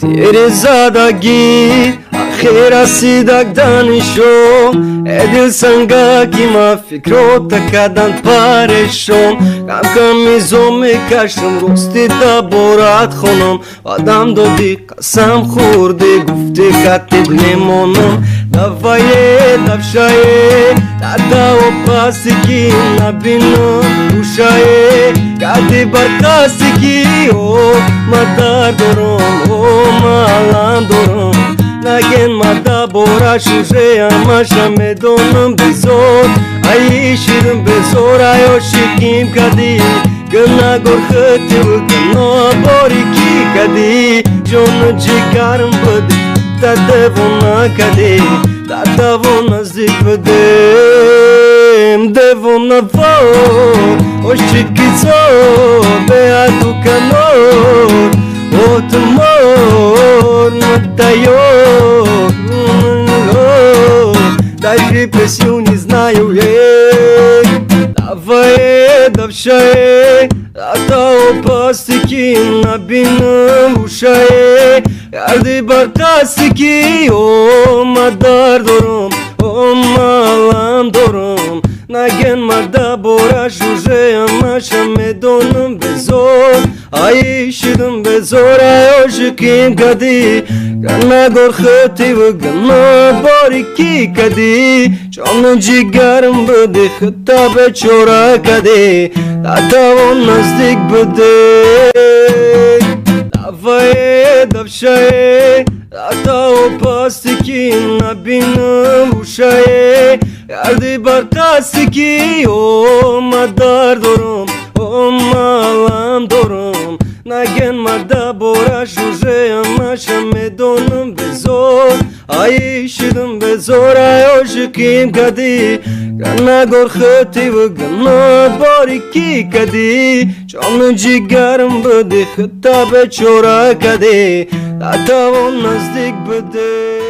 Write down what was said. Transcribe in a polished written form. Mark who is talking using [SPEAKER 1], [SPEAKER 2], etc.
[SPEAKER 1] तेरे ज़ादगी आखिर रसीदक दानिशो ए दिल संगा की ma fikro takadan pareshom kam kamizo mekashom rosti da borat khonom adam dodi qasam khurde gufte katib nemonom davaye davshaye tada opasiki nabino ushaye gadi barkasiki o madar dorom o malam dorom نگن مدا بورا شوشه اما شمدونم بزور ای شیرم بزور ایو شکیم کدی گنا گرختی و گنا باری کی کدی جون جیگارم بدی دادونا کدی دادونا زیگ بدیم دونا فور o شکیزور بیادو کنور от мор надоел, даже песню не знаю, давай, давшай, а то опастики набинам ушай, ярды баркасики, о мадар дором, о малам дором. نگن مدا بورا شوشه اما شمدونم بزور ای شدم بزور ایو شکیم کدی گنا گرختی و گنا باریکی کدی چون جیگرم بده خطا به چورا کدی دادا و نزدیک بده دفعه دفشه دادا و پاستیکی نبینم وشه یاردی برکاستی o madar dorom o malam dorom نگن مدا بورا شوشه اما شمدونم بزور ای شدم بزور ایو شکیم کدی گنا گرختی و گنا باریکی کدی چون جیگرم بده خطا به چورا کدی دادا و نزدیک بده